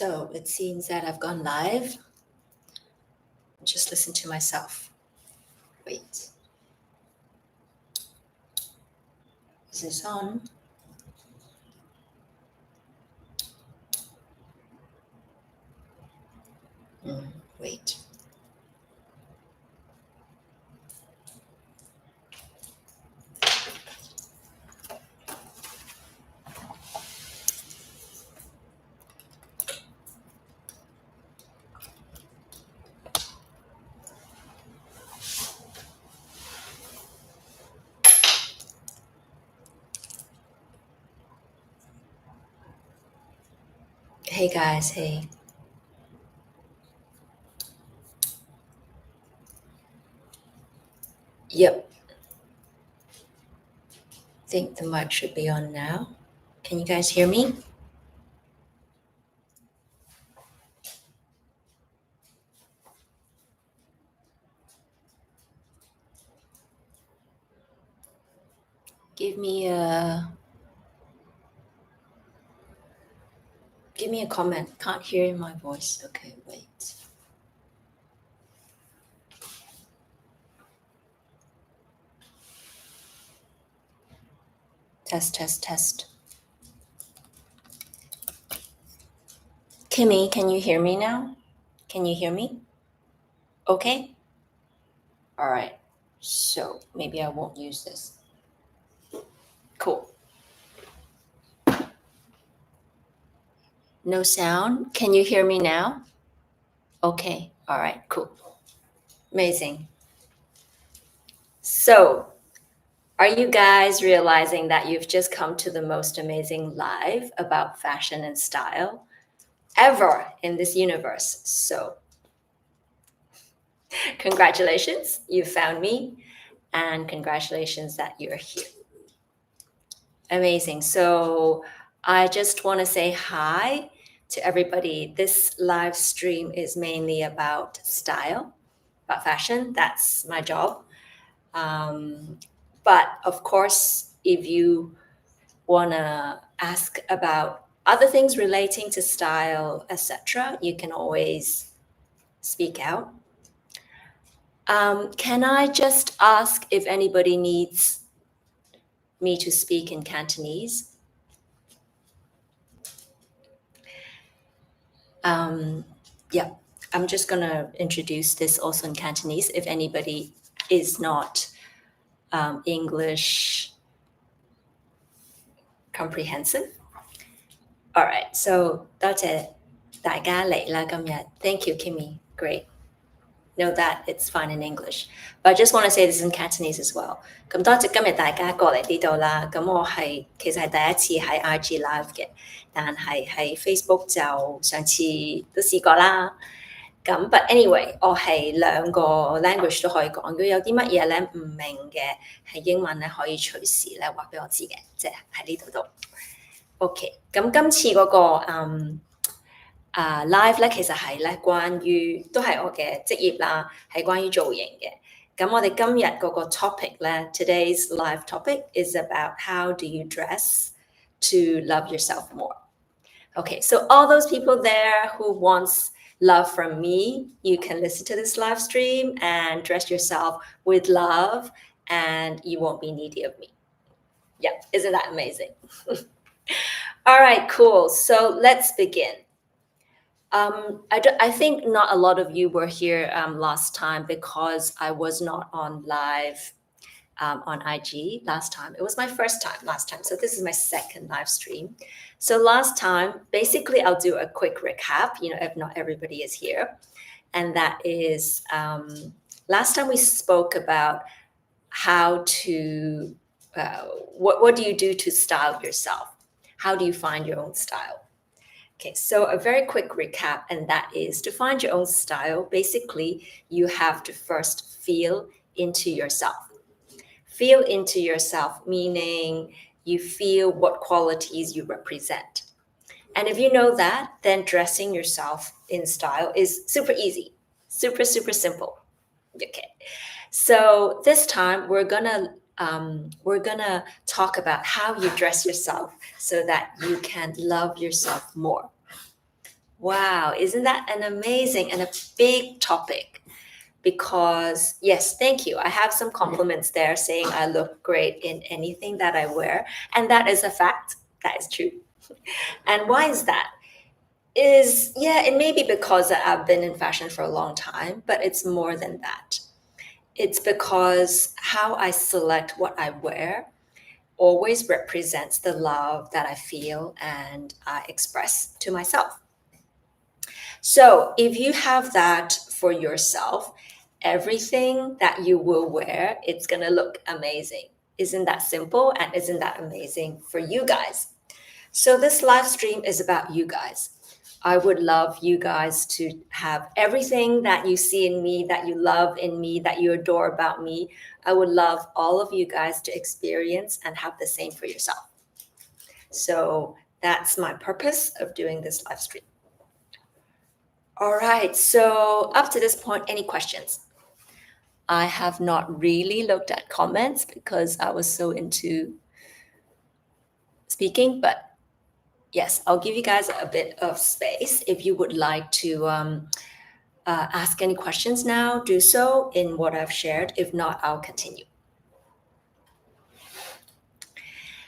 So it seems that I've gone live. Just listen to myself. Wait. Is this on? Wait. Hey guys, hey. Yep. Think the mic should be on now. Can you guys hear me? Give me a comment. Can't hear my voice. Okay, wait. Test. Kimmy, can you hear me now? Can you hear me? Okay. All right. So maybe I won't use this. Cool. No sound. Can you hear me now? Okay. All right. Cool. Amazing. So, are you guys realizing that you've just come to the most amazing live about fashion and style ever in this universe? So, congratulations, you found me, and congratulations that you're here. Amazing. So, I just want to say hi to everybody. This live stream is mainly about style, about fashion. That's my job. But of course, if you want to ask about other things relating to style, etc., you can always speak out. Can I just ask if anybody needs me to speak in Cantonese? Yeah, I'm just going to introduce this also in Cantonese if anybody is not English comprehensive. All right, so 多謝大家嚟啦今日. Thank you, Kimmy. Great. Know that it's fine in English. But I just want to say this in Cantonese as well. 咁多謝今日大家過嚟呢度啦。咁我其實係第一次喺 IG Live 嘅，但係喺 Facebook 就上次都試過啦。咁 but anyway，我係兩個 language 都可以講。如果有啲乜嘢咧唔明嘅係英文咧，可以隨時咧話俾我知嘅，即係喺呢度。OK， 咁今次嗰個live 咧，其實係咧關於都係我嘅職業啦，係關於造型嘅。咁我哋今日嗰個 topic 咧 ，today's live topic is about how do you dress to love yourself more. Okay, so all those people there who wants love from me, you can listen to this live stream and dress yourself with love, and you won't be needy of me. Yeah, isn't that amazing? All right, cool. So let's begin. I think not a lot of you were here last time because I was not on live on IG last time. It was my first time last time. So this is my second live stream. So last time, basically, I'll do a quick recap, if not everybody is here. And that is, last time we spoke about how to, what do you do to style yourself? How do you find your own style? Okay, so a very quick recap, and that is to find your own style, basically, you have to first feel into yourself. Feel into yourself, meaning you feel what qualities you represent. And if you know that, then dressing yourself in style is super easy, super simple. Okay, so this time we're gonna talk about how you dress yourself so that you can love yourself more. Wow, isn't that an amazing and a big topic? Because, yes, thank you. I have some compliments there saying I look great in anything that I wear. And that is a fact. That is true. And why is that? Yeah, it may be because I've been in fashion for a long time, but it's more than that. It's because how I select what I wear always represents the love that I feel and I express to myself. So if you have that for yourself, everything that you will wear, it's going to look amazing. Isn't that simple? And isn't that amazing for you guys? So this live stream is about you guys. I would love you guys to have everything that you see in me, that you love in me, that you adore about me. I would love all of you guys to experience and have the same for yourself. So that's my purpose of doing this live stream. All right, so up to this point, any questions? I have not really looked at comments because I was so into speaking, but yes, I'll give you guys a bit of space. If you would like to ask any questions now, do so in what I've shared. If not, I'll continue.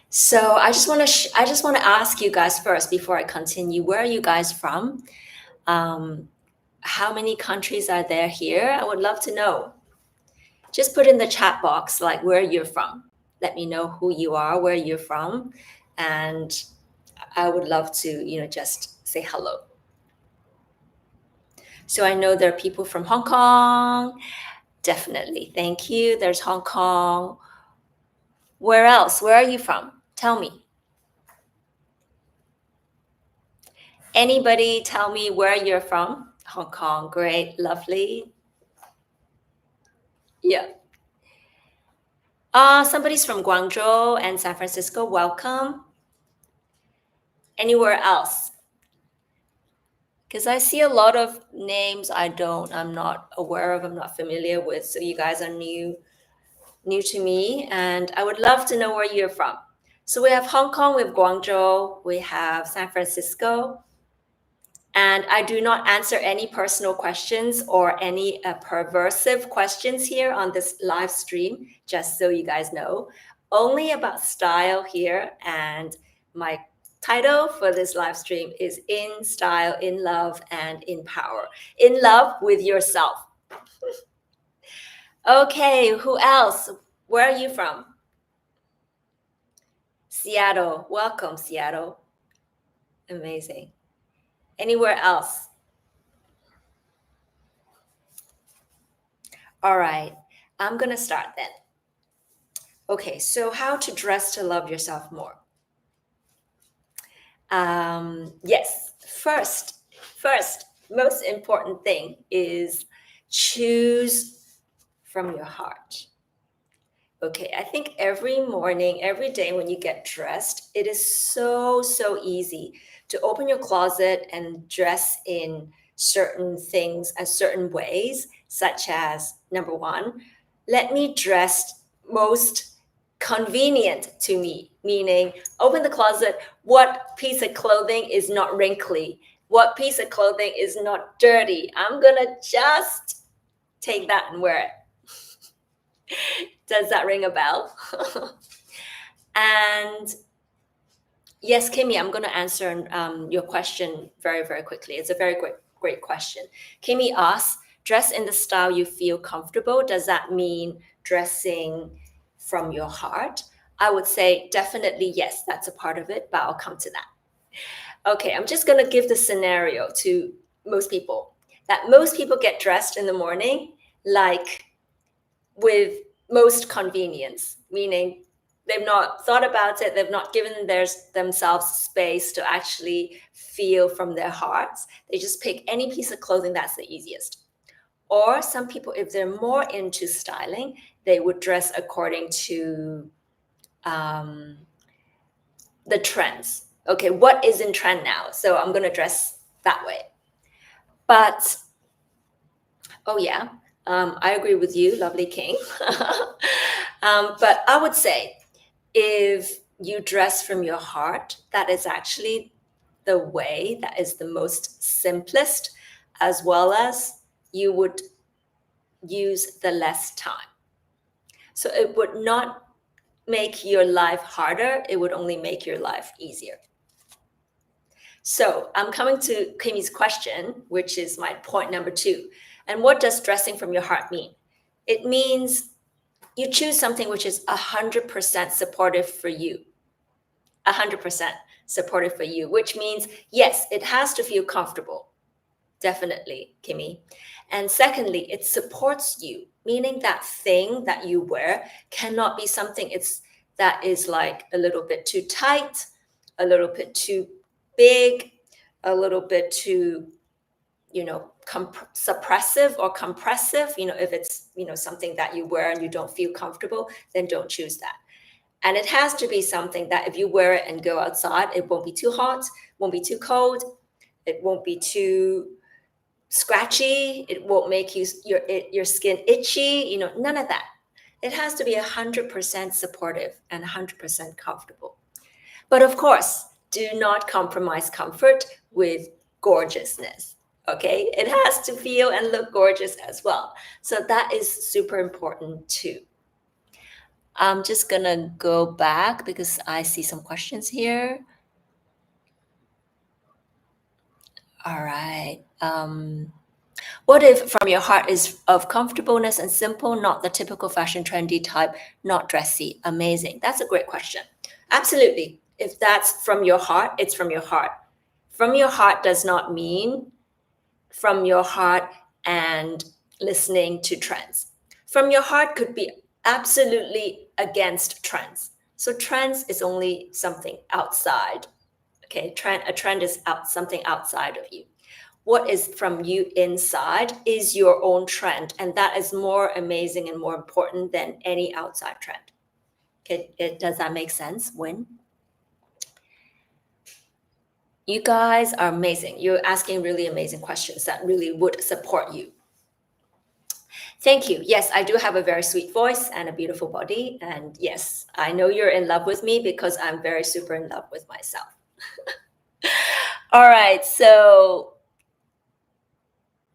So I just want to ask you guys first before I continue. Where are you guys from? How many countries are there here? I would love to know. Just put in the chat box like where you're from. Let me know who you are, where you're from, and I would love to, just say hello. So I know there are people from Hong Kong. Definitely. Thank you. There's Hong Kong. Where else? Where are you from? Tell me. Anybody tell me where you're from? Hong Kong. Great. Lovely. Yeah. Somebody's from Guangzhou and San Francisco. Welcome. Anywhere else? Because I see a lot of names I'm not aware of, I'm not familiar with. So you guys are new to me, and I would love to know where you're from. So we have Hong Kong, we have Guangzhou, we have San Francisco. And I do not answer any personal questions or any perversive questions here on this live stream, just so you guys know. Only about style here, and my title for this live stream is In Style, In Love, and In Power. In love with yourself. Okay, who else? Where are you from? Seattle. Welcome, Seattle. Amazing. Anywhere else? All right, I'm going to start then. Okay, so how to dress to love yourself more? Yes, first, most important thing is choose from your heart. Okay, I think every morning, every day when you get dressed, it is so easy to open your closet and dress in certain things and certain ways, such as number one, let me dress most convenient to me, meaning open the closet, what piece of clothing is not wrinkly? What piece of clothing is not dirty? I'm gonna just take that and wear it. Does that ring a bell? And yes, Kimmy, I'm going to answer your question very quickly. It's a very great question. Kimmy asks, dress in the style you feel comfortable. Does that mean dressing from your heart? I would say definitely yes, that's a part of it, but I'll come to that. Okay, I'm just going to give the scenario to most people. That most people get dressed in the morning like with most convenience, meaning they've not thought about it, they've not given themselves space to actually feel from their hearts. They just pick any piece of clothing that's the easiest. Or some people, if they're more into styling, they would dress according to the trends. Okay, what is in trend now? So I'm going to dress that way. But, oh yeah, I agree with you, lovely King. But I would say if you dress from your heart, that is actually the way that is the most simplest, as well as you would use the less time. So it would not make your life harder, it would only make your life easier. So I'm coming to Kimi's question, which is my point number 2. And what does dressing from your heart mean? It means you choose something which is 100% supportive for you. 100% supportive for you, which means, yes, it has to feel comfortable. Definitely, Kimi. And secondly, it supports you, meaning that thing that you wear cannot be something that is like a little bit too tight, a little bit too big, a little bit too, suppressive or compressive. If it's, something that you wear and you don't feel comfortable, then don't choose that. And it has to be something that if you wear it and go outside, it won't be too hot, won't be too cold, it won't be too scratchy, it won't make your skin itchy, none of that. It has to be 100% supportive and 100% comfortable. But of course, do not compromise comfort with gorgeousness. Okay, it has to feel and look gorgeous as well. So that is super important too. I'm just gonna go back because I see some questions here. All right. What if from your heart is of comfortableness and simple, not the typical fashion trendy type, not dressy? Amazing. That's a great question. Absolutely. If that's from your heart, it's from your heart. From your heart does not mean from your heart and listening to trends. From your heart could be absolutely against trends. So trends is only something outside. Okay, a trend is something outside of you. What is from you inside is your own trend, and that is more amazing and more important than any outside trend. Okay, does that make sense? Win? You guys are amazing. You're asking really amazing questions that really would support you. Thank you. Yes, I do have a very sweet voice and a beautiful body. And yes, I know you're in love with me because I'm very super in love with myself. All right, so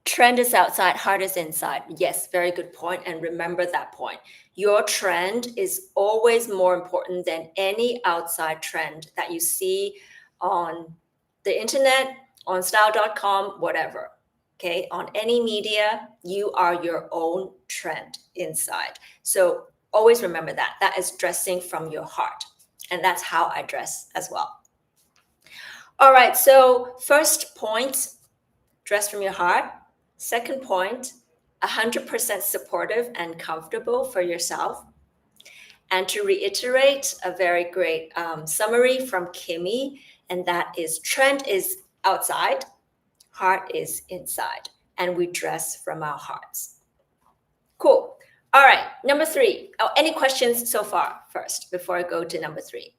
trend is outside, heart is inside. Yes, very good point. And remember that point. Your trend is always more important than any outside trend that you see on the internet, on style.com, whatever. Okay, on any media, you are your own trend inside. So always remember that. That is dressing from your heart. And that's how I dress as well. All right, so first point, dress from your heart. Second point, 100% supportive and comfortable for yourself. And to reiterate, a very great summary from Kimi, and that is trend is outside, heart is inside, and we dress from our hearts. Cool. All right, number 3. Oh, any questions so far first before I go to number 3?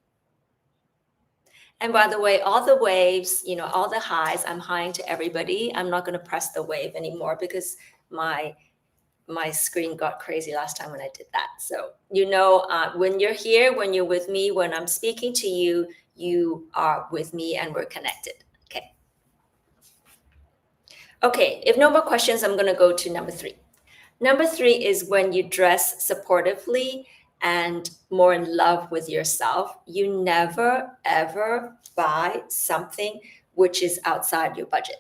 And by the way, all the waves, all the highs, I'm highing to everybody. I'm not going to press the wave anymore because my screen got crazy last time when I did that. So, when you're here, when you're with me, when I'm speaking to you, you are with me and we're connected. Okay. Okay, if no more questions, I'm going to go to number 3. Number 3 is when you dress supportively and more in love with yourself, you never, ever buy something which is outside your budget.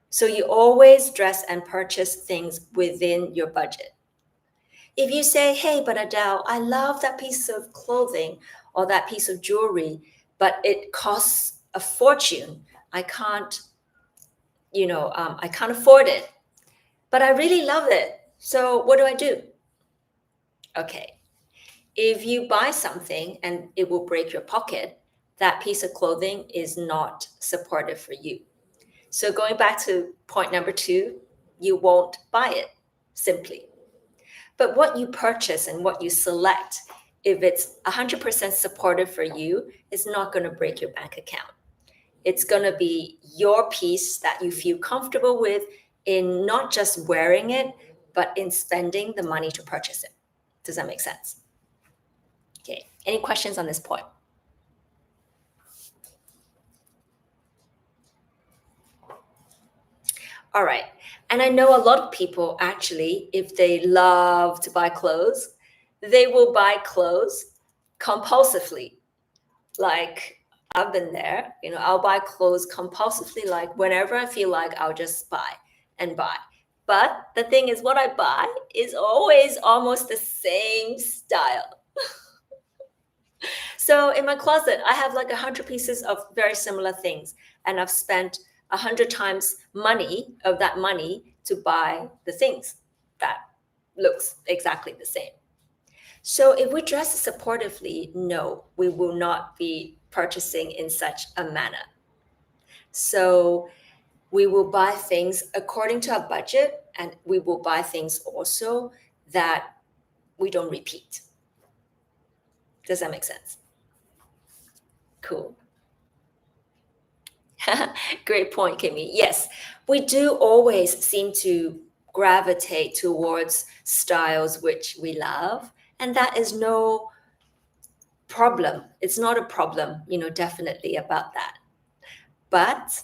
So you always dress and purchase things within your budget. If you say, hey, but Adele, I love that piece of clothing or that piece of jewelry, but it costs a fortune. I can't afford it, but I really love it. So what do I do? Okay. If you buy something and it will break your pocket, that piece of clothing is not supportive for you. So going back to point number 2, you won't buy it simply. But what you purchase and what you select, if it's 100% supportive for you, is not going to break your bank account. It's going to be your piece that you feel comfortable with in not just wearing it, but in spending the money to purchase it. Does that make sense? Okay. Any questions on this point? All right. And I know a lot of people actually, if they love to buy clothes, they will buy clothes compulsively. Like I've been there, I'll buy clothes compulsively. Like whenever I feel like, I'll just buy and buy. But the thing is, what I buy is always almost the same style. So in my closet, I have like 100 pieces of very similar things, and I've spent 100 times money of that money to buy the things that looks exactly the same. So if we dress supportively, no, we will not be purchasing in such a manner. So we will buy things according to our budget, and we will buy things also that we don't repeat. Does that make sense? Cool. Great point, Kimmy. Yes, we do always seem to gravitate towards styles which we love, and that is no problem. It's not a problem, definitely about that. But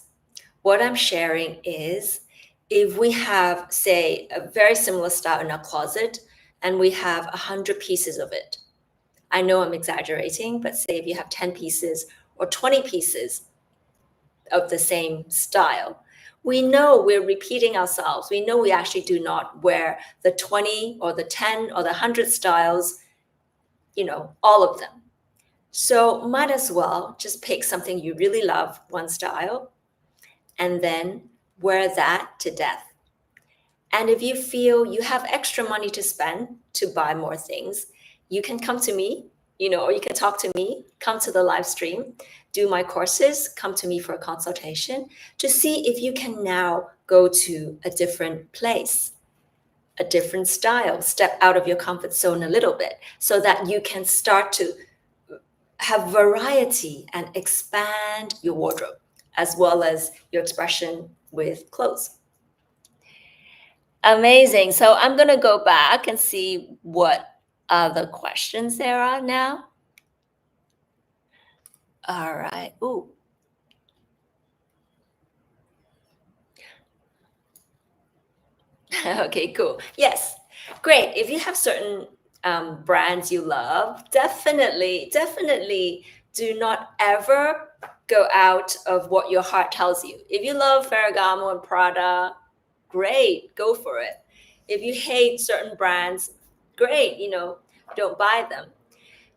what I'm sharing is if we have, say, a very similar style in our closet and we have 100 pieces of it. I know I'm exaggerating, but say if you have 10 pieces or 20 pieces of the same style, we know we're repeating ourselves. We know we actually do not wear the 20 or the 10 or the 100 styles, all of them. So might as well just pick something you really love, one style, and then wear that to death. And if you feel you have extra money to spend to buy more things, you can come to me, or you can talk to me, come to the live stream, do my courses, come to me for a consultation to see if you can now go to a different place, a different style, step out of your comfort zone a little bit so that you can start to have variety and expand your wardrobe as well as your expression with clothes. Amazing. So I'm going to go back and see what other questions there are now. All right. Ooh. Okay, cool. Yes. Great. If you have certain brands you love, definitely do not ever go out of what your heart tells you. If you love Ferragamo and Prada, great, go for it. If you hate certain brands, great, don't buy them.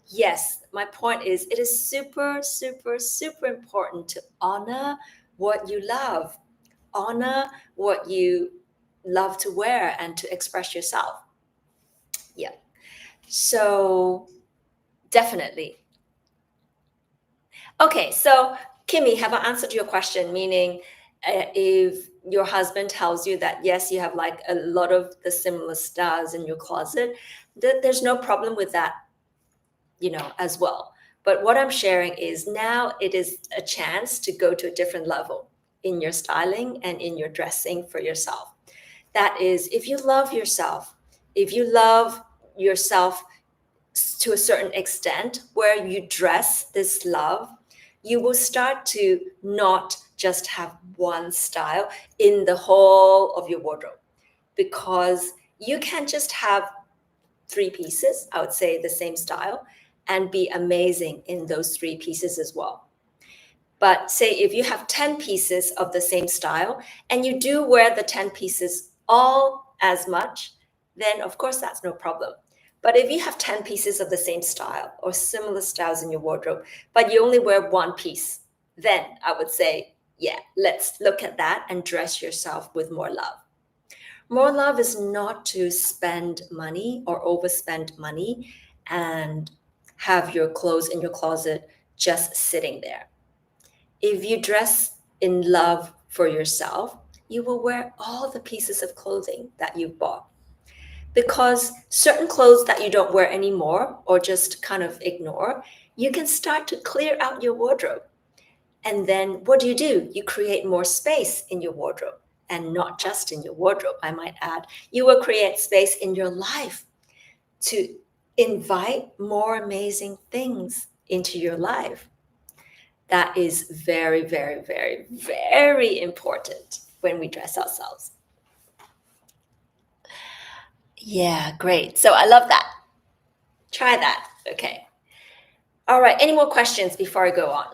Yes, my point is it is super, super, super important to honor what you love, honor what you love to wear and to express yourself. Yeah. So definitely. Okay, so Kimmy, have I answered your question? Meaning, if your husband tells you that yes, you have like a lot of the similar styles in your closet, there's no problem with that, as well. But what I'm sharing is now it is a chance to go to a different level in your styling and in your dressing for yourself. That is, if you love yourself, if you love yourself to a certain extent where you dress this love, you will start to not just have one style in the whole of your wardrobe, because you can't just have 3 pieces, I would say the same style, and be amazing in those 3 pieces as well. But say if you have 10 pieces of the same style and you do wear the 10 pieces all as much, then of course that's no problem. But if you have 10 pieces of the same style or similar styles in your wardrobe, but you only wear one piece, then I would say, yeah, let's look at that and dress yourself with more love. More love is not to spend money or overspend money and have your clothes in your closet just sitting there. If you dress in love for yourself, you will wear all the pieces of clothing that you've bought. Because certain clothes that you don't wear anymore or just kind of ignore, you can start to clear out your wardrobe. And then what do? You create more space in your wardrobe, and not just in your wardrobe, I might add. You will create space in your life to invite more amazing things into your life. That is very, very, very, very important. when we dress ourselves. Yeah, great. So I love that. Try that. Okay. All right. Any more questions before I go on?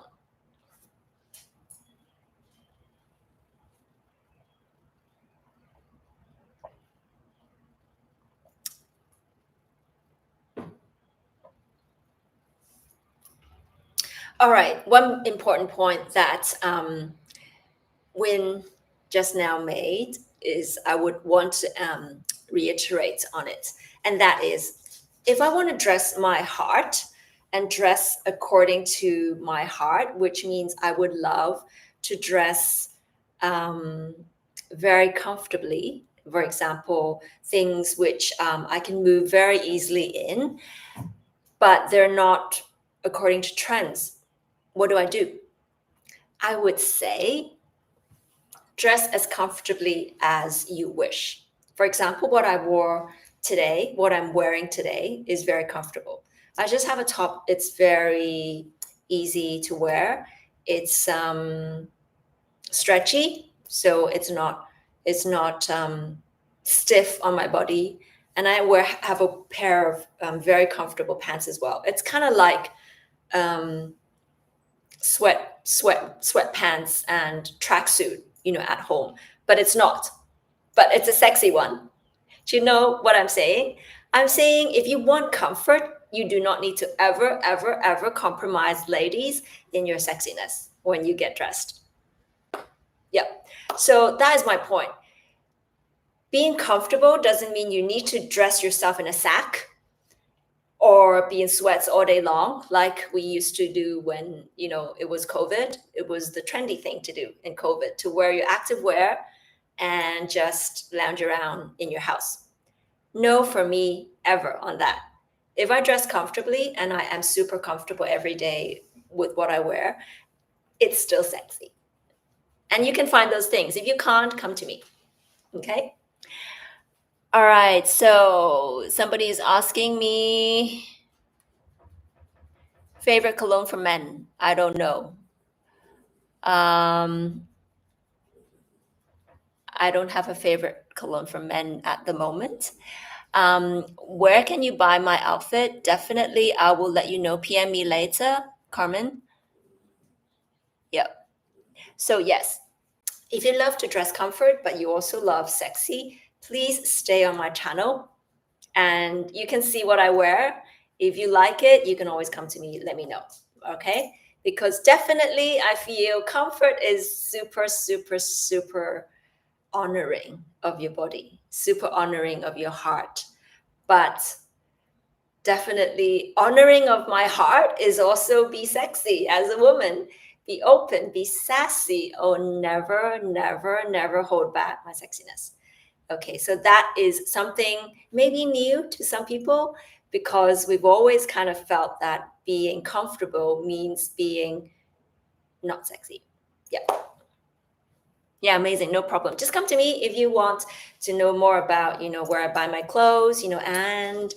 All right. One important point that Win just now made is I would want to reiterate on it. And that is, if I want to dress my heart and dress according to my heart, which means I would love to dress very comfortably. For example, things which I can move very easily in, but they're not according to trends. What do? I would say dress as comfortably as you wish. For example, what I wore today, what I'm wearing today is very comfortable. I just have a top, it's very easy to wear. It's stretchy, so it's not stiff on my body. And I have a pair of very comfortable pants as well. It's kind of like um, sweatpants and tracksuit, at home, but it's not. But it's a sexy one. Do you know what I'm saying? I'm saying if you want comfort, you do not need to ever compromise, ladies, in your sexiness when you get dressed. Yep. So that is my point. Being comfortable doesn't mean you need to dress yourself in a sack or be in sweats all day long like we used to do when it was COVID. It was the trendy thing to do in COVID, to wear your active wear and just lounge around in your house. No, for me, ever on that. If I dress comfortably and I am super comfortable every day with what I wear, it's still sexy. And you can find those things. If you can't, come to me. Okay? All right. So somebody is asking me favorite cologne for men. I don't know. I don't have a favorite cologne for men at the moment. Where can you buy my outfit? Definitely, I will let you know. PM me later, Carmen. Yep. So yes, if you love to dress comfort, but you also love sexy, please stay on my channel and you can see what I wear. If you like it, you can always come to me, let me know. Okay? Because definitely I feel comfort is super honoring of your body, super honoring of your heart. But definitely honoring of my heart is also be sexy as a woman, be open, be sassy. Oh, never hold back my sexiness. Okay, so that is something maybe new to some people because we've always kind of felt that being comfortable means being not sexy. Yeah. Yeah, amazing. No problem. Just come to me if you want to know more about, where I buy my clothes, and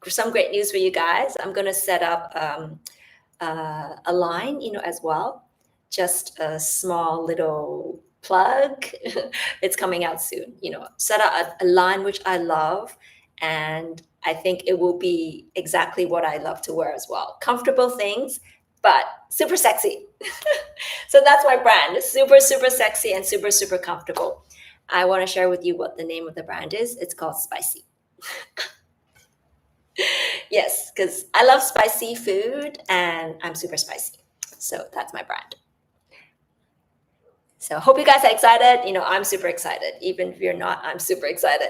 some great news for you guys. I'm going to set up a line, as well. Just a small little plug. It's coming out soon, set up a line which I love. And I think it will be exactly what I love to wear as well. Comfortable things, but super sexy. So that's my brand, super sexy and super comfortable. I want to share with you what the name of the brand is. It's called Spicy. Yes, because I love spicy food and I'm super spicy. So that's my brand. So hope you guys are excited. I'm super excited. Even if you're not, I'm super excited.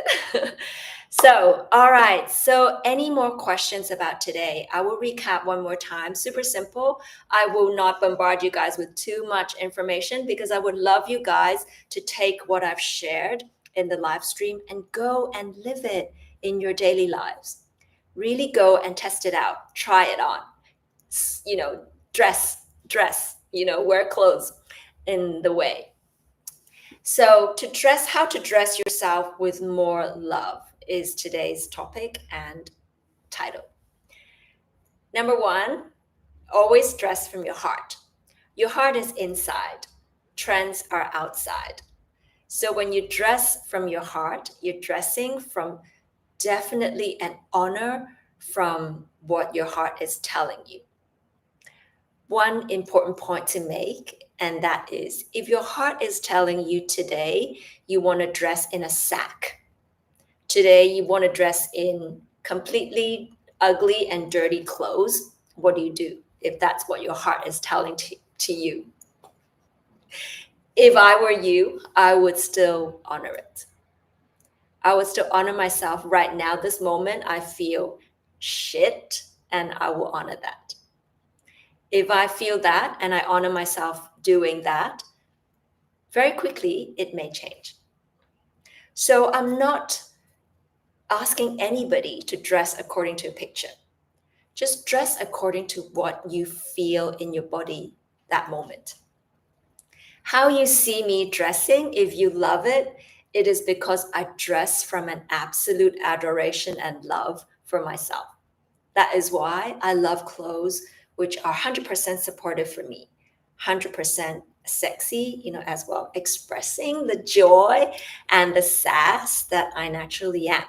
So, all right. So any more questions about today? I will recap one more time. Super simple. I will not bombard you guys with too much information because I would love you guys to take what I've shared in the live stream and go and live it in your daily lives. Really go and test it out. Try it on. Dress, wear clothes in the way. So how to dress yourself with more love is today's topic and title. Number one, always dress from your heart. Your heart is inside. Trends are outside. So when you dress from your heart, you're dressing from definitely an honor from what your heart is telling you. One important point to make, and that is if your heart is telling you today you want to dress in a sack, today you want to dress in completely ugly and dirty clothes, what do you do if that's what your heart is telling to you? If I were you, I would still honor it. I would still honor myself right now. This moment, I feel shit, and I will honor that. If I feel that and I honor myself doing that, very quickly it may change. So I'm not asking anybody to dress according to a picture. Just dress according to what you feel in your body that moment. How you see me dressing, if you love it, it is because I dress from an absolute adoration and love for myself. That is why I love clothes which are 100% supportive for me, 100% sexy, as well, expressing the joy and the sass that I naturally am.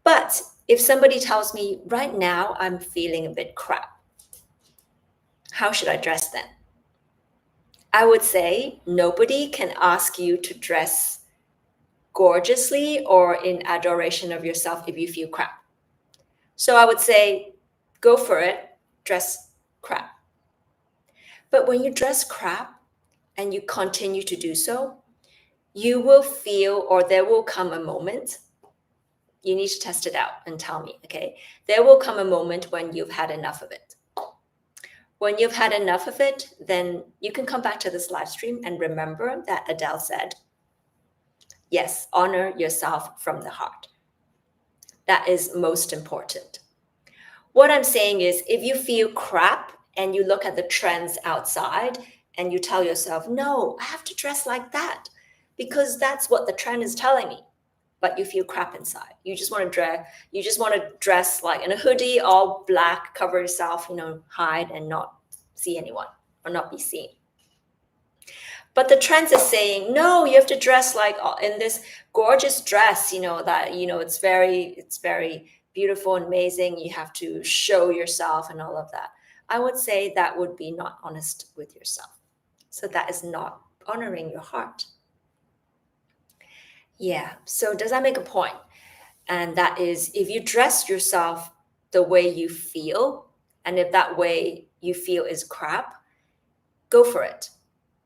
But if somebody tells me right now I'm feeling a bit crap, how should I dress then? I would say nobody can ask you to dress gorgeously or in adoration of yourself if you feel crap. So I would say go for it, dress crap. But when you dress crap and you continue to do so, you will feel, or there will come a moment, you need to test it out and tell me, okay? There will come a moment when you've had enough of it. When you've had enough of it, then you can come back to this live stream and remember that Adele said, yes, honor yourself from the heart. That is most important. What I'm saying is, if you feel crap and you look at the trends outside and you tell yourself, no, I have to dress like that because that's what the trend is telling me, but you feel crap inside. You just want to dress like in a hoodie, all black, cover yourself, hide and not see anyone or not be seen. But the trends is saying, no, you have to dress like in this gorgeous dress, that, it's very beautiful and amazing. You have to show yourself and all of that. I would say that would be not honest with yourself. So that is not honoring your heart. Yeah. So does that make a point? And that is, if you dress yourself the way you feel, and if that way you feel is crap, go for it.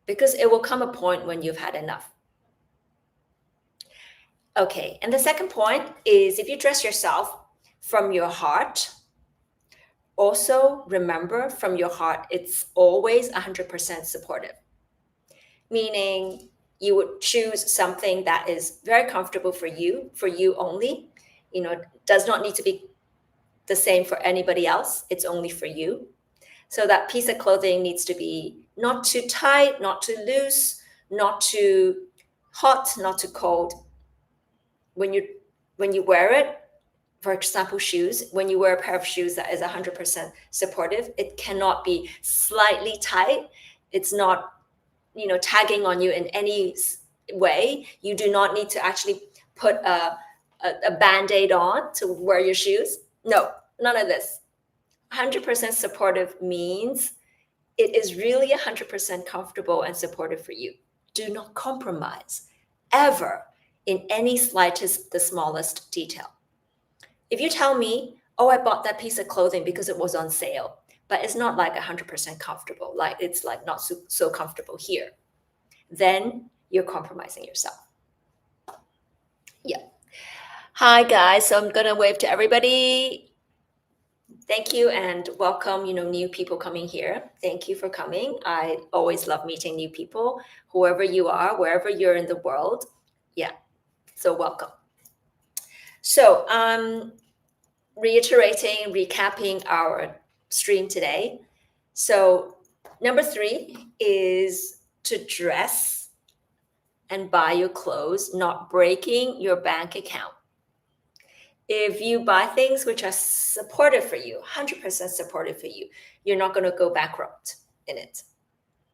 Because it will come a point when you've had enough. Okay, and the second point is if you dress yourself from your heart, also remember from your heart, it's always 100% supportive. Meaning you would choose something that is very comfortable for you only. Does not need to be the same for anybody else. It's only for you. So that piece of clothing needs to be not too tight, not too loose, not too hot, not too cold. When you wear it, for example, shoes, when you wear a pair of shoes that is 100% supportive, it cannot be slightly tight. It's not, tagging on you in any way. You do not need to actually put a Band-Aid on to wear your shoes. No, none of this. 100% supportive means it is really 100% comfortable and supportive for you. Do not compromise ever in any slightest, the smallest detail. If you tell me, oh, I bought that piece of clothing because it was on sale, but it's not like 100% comfortable, like it's like not so comfortable here, then you're compromising yourself. Yeah. Hi, guys. So I'm going to wave to everybody. Thank you and welcome, new people coming here. Thank you for coming. I always love meeting new people, whoever you are, wherever you're in the world. Yeah, so welcome. So reiterating, recapping our stream today. So number 3 is to dress and buy your clothes, not breaking your bank account. If you buy things which are supportive for you, 100% supportive for you, you're not going to go bankrupt in it.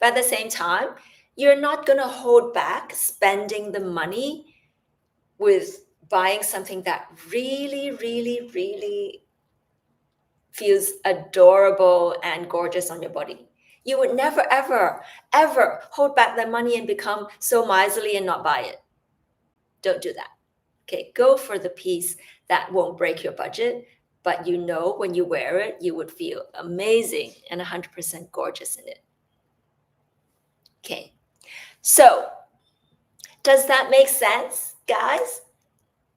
But at the same time, you're not going to hold back spending the money with buying something that really, really, really feels adorable and gorgeous on your body. You would never, ever, ever hold back that money and become so miserly and not buy it. Don't do that. Okay, go for the piece that won't break your budget, but you know when you wear it, you would feel amazing and 100% gorgeous in it. Okay, so does that make sense, guys?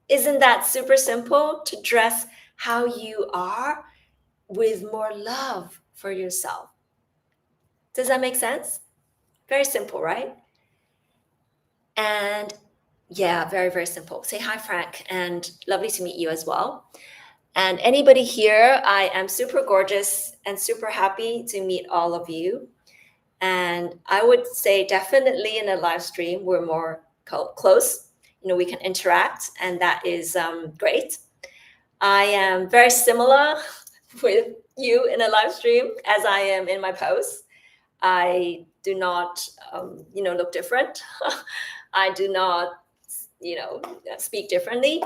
Isn't that super simple to dress how you are with more love for yourself? Does that make sense? Very simple, right? And yeah, very, very simple. Say hi, Frank, and lovely to meet you as well. And anybody here, I am super gorgeous and super happy to meet all of you. And I would say definitely in a live stream, we're more close. You know, we can interact, and that is great. I am very similar with you in a live stream as I am in my posts. I do not, look different. I do not, speak differently.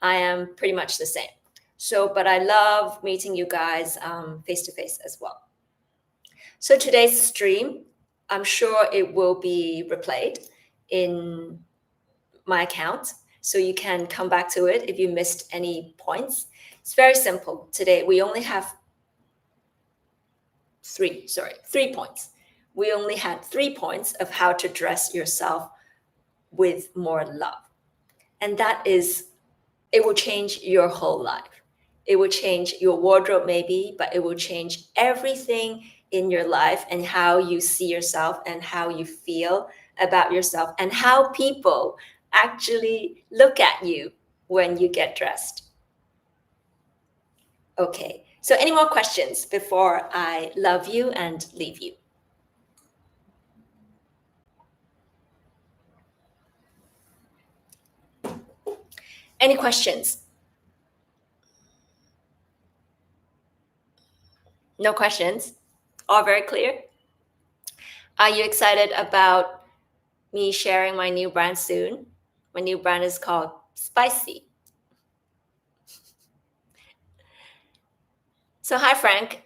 I am pretty much the same. So, but I love meeting you guys face to face as well. So today's stream, I'm sure it will be replayed in my account. So you can come back to it if you missed any points. It's very simple. Today, we only have 3 points. We only had 3 points of how to dress yourself with more love. And that is, it will change your whole life. It will change your wardrobe maybe, but it will change everything in your life and how you see yourself and how you feel about yourself and how people actually look at you when you get dressed. Okay, so any more questions before I love you and leave you? Any questions? No questions? All very clear? Are you excited about me sharing my new brand soon? My new brand is called Spicy. So hi, Frank.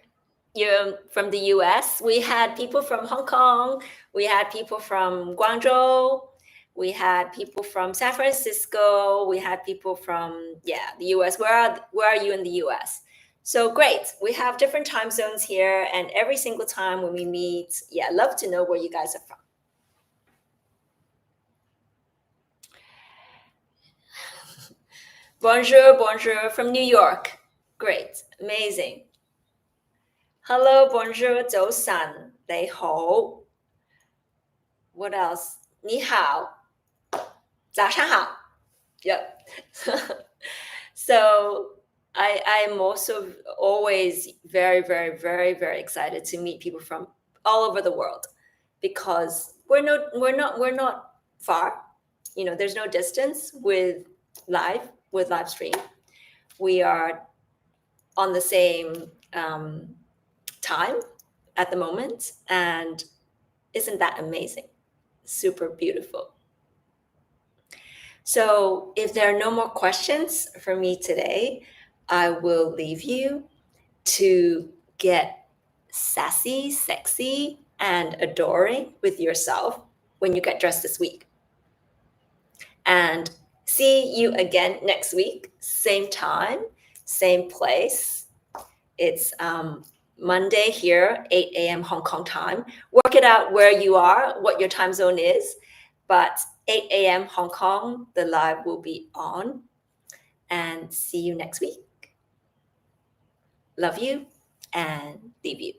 You're from the US. We had people from Hong Kong. We had people from Guangzhou. We had people from San Francisco. We had people from, the US. Where are you in the US? So great. We have different time zones here. And every single time when we meet, I'd love to know where you guys are from. Bonjour, from New York. Great, amazing. Hello, bonjour, 早晨，你好。What else? 你好，早上好。Yep. So I'm also always very, very, very, very excited to meet people from all over the world because we're not far. You know, there's no distance with live stream. We are on the same time at the moment, and isn't that amazing? Super beautiful. So if there are no more questions for me today, I will leave you to get sassy, sexy, and adoring with yourself when you get dressed this week. And see you again next week, same time, same place. It's Monday here, 8 a.m. Hong Kong time. Work it out where you are, what your time zone is. But 8 a.m. Hong Kong, the live will be on. And see you next week. Love you and leave you.